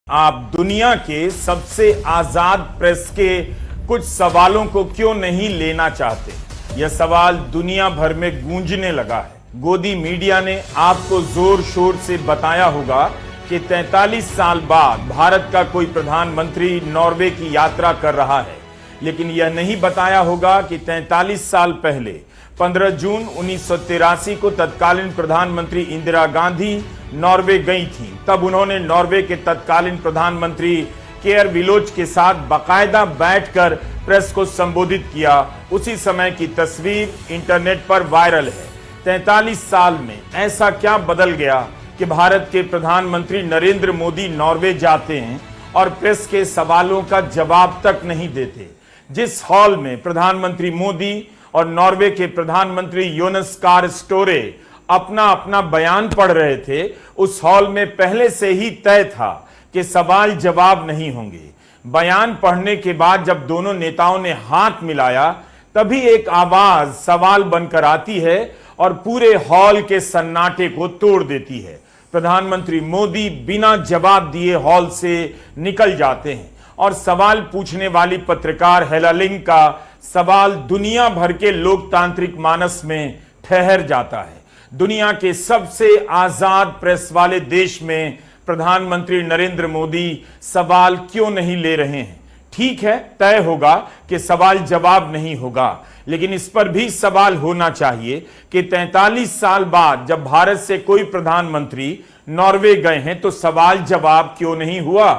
आप दुनिया के सबसे आजाद प्रेस के कुछ सवालों को क्यों नहीं लेना चाहते? यह सवाल दुनिया भर में गूंजने लगा है। गोदी मीडिया ने आपको जोर शोर से बताया होगा कि 43 साल बाद भारत का कोई प्रधानमंत्री नॉर्वे की यात्रा कर रहा है, लेकिन यह नहीं बताया होगा कि 43 साल पहले 15 जून 1983 को तत्कालीन प्रधानमंत्री इंदिरा गांधी नॉर्वे गई थी। तब उन्होंने नॉर्वे के तत्कालीन प्रधानमंत्री केयर विलोच के साथ बाकायदा बैठकर प्रेस को संबोधित किया। उसी समय की तस्वीर इंटरनेट पर वायरल है। 43 साल में ऐसा क्या बदल गया कि भारत के प्रधानमंत्री नरेंद्र मोदी नॉर्वे जाते हैं और प्रेस के सवालों का जवाब तक नहीं देते। जिस हॉल में प्रधानमंत्री मोदी और नॉर्वे के प्रधानमंत्री योनस गार स्टोरे अपना अपना बयान पढ़ रहे थे, उस हॉल में पहले से ही तय था कि सवाल जवाब नहीं होंगे। बयान पढ़ने के बाद जब दोनों नेताओं ने हाथ मिलाया, तभी एक आवाज सवाल बनकर आती है और पूरे हॉल के सन्नाटे को तोड़ देती है। प्रधानमंत्री मोदी बिना जवाब दिए हॉल से निकल जाते हैं और सवाल पूछने वाली पत्रकार हेला लिंग का सवाल दुनिया भर के लोकतांत्रिक मानस में ठहर जाता है। दुनिया के सबसे आजाद प्रेस वाले देश में प्रधानमंत्री नरेंद्र मोदी सवाल क्यों नहीं ले रहे हैं? ठीक है, तय होगा कि सवाल जवाब नहीं होगा, लेकिन इस पर भी सवाल होना चाहिए कि 43 साल बाद जब भारत से कोई प्रधानमंत्री नॉर्वे गए हैं तो सवाल जवाब क्यों नहीं हुआ?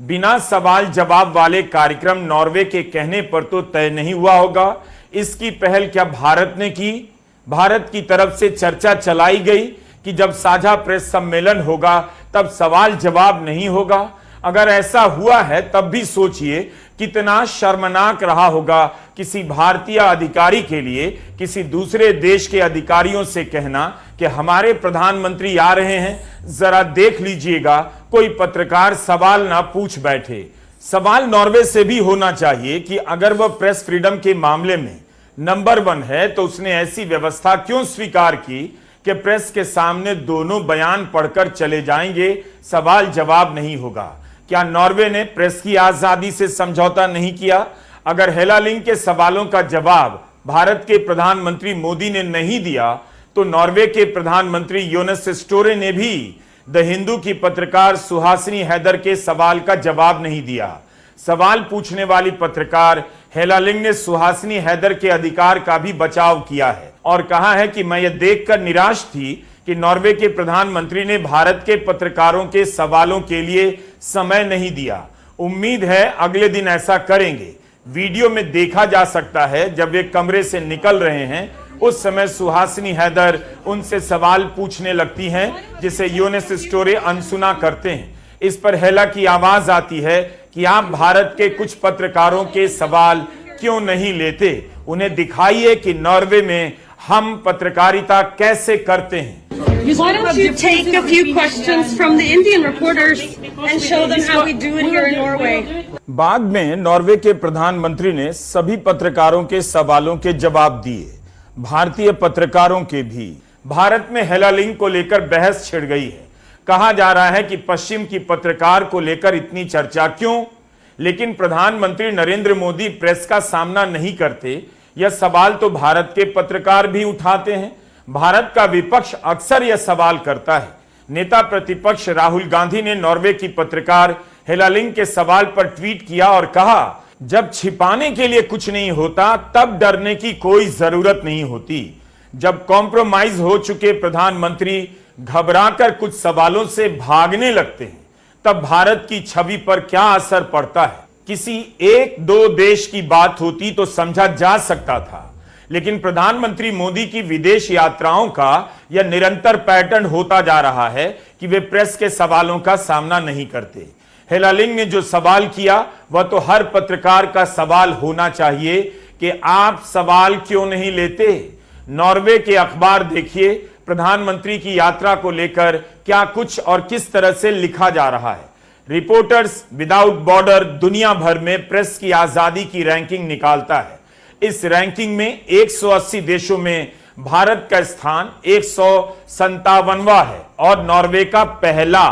बिना सवाल जवाब वाले कार्यक्रम नॉर्वे के कहने पर तो तय नहीं हुआ होगा। इसकी पहल क्या भारत ने की? भारत की तरफ से चर्चा चलाई गई कि जब साझा प्रेस सम्मेलन होगा तब सवाल जवाब नहीं होगा। अगर ऐसा हुआ है तब भी सोचिए कितना शर्मनाक रहा होगा किसी भारतीय अधिकारी के लिए किसी दूसरे देश के अधिकारियों से कहना कि हमारे प्रधानमंत्री आ रहे हैं, जरा देख लीजिएगा, कोई पत्रकार सवाल ना पूछ बैठे। सवाल नॉर्वे से भी होना चाहिए कि अगर वह प्रेस फ्रीडम के मामले में नंबर 1 है तो उसने ऐसी व्यवस्था क्यों स्वीकार की कि प्रेस के सामने दोनों बयान पढ़कर चले जाएंगे, सवाल जवाब नहीं होगा। क्या नॉर्वे ने प्रेस की आजादी से समझौता नहीं किया? अगर हेला लिंग के सवालों का जवाब भारत के प्रधानमंत्री मोदी ने नहीं दिया तो नॉर्वे के प्रधानमंत्री योनस स्टोरे ने भी द हिंदू की पत्रकार सुहासिनी हैदर के सवाल का जवाब नहीं दिया। सवाल पूछने वाली पत्रकार हेला लिंग ने सुहासिनी हैदर के अधिकार का भी बचाव किया है और कहा है कि मैं यह देखकर निराश थी कि नॉर्वे के प्रधानमंत्री ने भारत के पत्रकारों के सवालों के लिए समय नहीं दिया। उम्मीद है अगले दिन ऐसा करेंगे। वीडियो में देखा जा सकता है जब वे कमरे से निकल रहे हैं, उस समय सुहासिनी हैदर उनसे सवाल पूछने लगती हैं, जिसे योनस स्टोरे अनसुना करते हैं। इस पर हेला की आवाज आती है कि आप भारत के कुछ पत्रकारों के सवाल क्यों नहीं लेते? उन्हें दिखाइए कि नॉर्वे में हम पत्रकारिता कैसे करते हैं। Why don't you take a few questions from the Indian reporters and show them how we do it here in Norway? बाद में नॉर्वे के प्रधानमंत्री ने सभी पत्रकारों के सवालों के जवाब दिए, भारतीय पत्रकारों के भी। भारत में हेला लिंग को लेकर बहस छिड़ गई है। कहा जा रहा है कि पश्चिम की पत्रकार को लेकर इतनी चर्चा क्यों? लेकिन प्रधानमंत्री नरेंद्र मोदी प्रेस का सामना नहीं करते, यह सवाल तो भारत के पत्रकार भी उठाते हैं। भारत का विपक्ष अक्सर यह सवाल करता है। नेता प्रतिपक्ष राहुल गांधी ने नॉर्वे की पत्रकार हेला लिंग के सवाल पर ट्वीट किया और कहा, जब छिपाने के लिए कुछ नहीं होता तब डरने की कोई जरूरत नहीं होती। जब कॉम्प्रोमाइज हो चुके प्रधानमंत्री घबराकर कुछ सवालों से भागने लगते हैं, तब भारत की छवि पर क्या असर पड़ता है? किसी 1-2 देश की बात होती तो समझा जा सकता था, लेकिन प्रधानमंत्री मोदी की विदेश यात्राओं का यह निरंतर पैटर्न होता जा रहा है कि वे प्रेस के सवालों का सामना नहीं करते। हेला लिंग ने जो सवाल किया वह तो हर पत्रकार का सवाल होना चाहिए कि आप सवाल क्यों नहीं लेते? नॉर्वे के अखबार देखिए, प्रधानमंत्री की यात्रा को लेकर क्या कुछ और किस तरह से लिखा जा रहा है। रिपोर्टर्स विदाउट बॉर्डर दुनिया भर में प्रेस की आजादी की रैंकिंग निकालता है। इस रैंकिंग में 180 देशों में भारत का स्थान 157वां है और नॉर्वे का पहला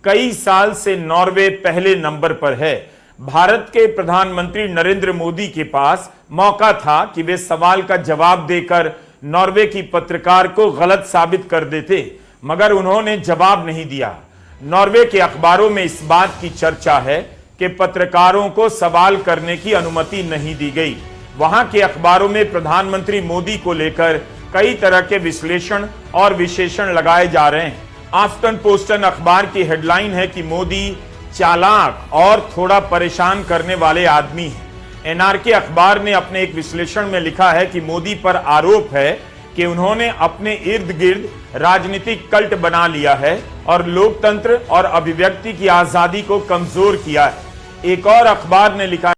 कई साल से नॉर्वे पहले नंबर पर है। भारत के प्रधानमंत्री नरेंद्र मोदी के पास मौका था कि वे सवाल का जवाब देकर नॉर्वे की पत्रकार को गलत साबित कर देते, मगर उन्होंने जवाब नहीं दिया। नॉर्वे के अखबारों में इस बात की चर्चा है कि पत्रकारों को सवाल करने की अनुमति नहीं दी गई। वहां के अखबारों में प्रधानमंत्री मोदी को लेकर कई तरह के विश्लेषण और विशेषण लगाए जा रहे हैं। आफ्टन पोस्टन अखबार की हेडलाइन है कि मोदी चालाक और थोड़ा परेशान करने वाले आदमी हैं। एनआरके अखबार ने अपने एक विश्लेषण में लिखा है कि मोदी पर आरोप है कि उन्होंने अपने इर्द गिर्द राजनीतिक कल्ट बना लिया है और लोकतंत्र और अभिव्यक्ति की आजादी को कमजोर किया है। एक और अखबार ने लिखा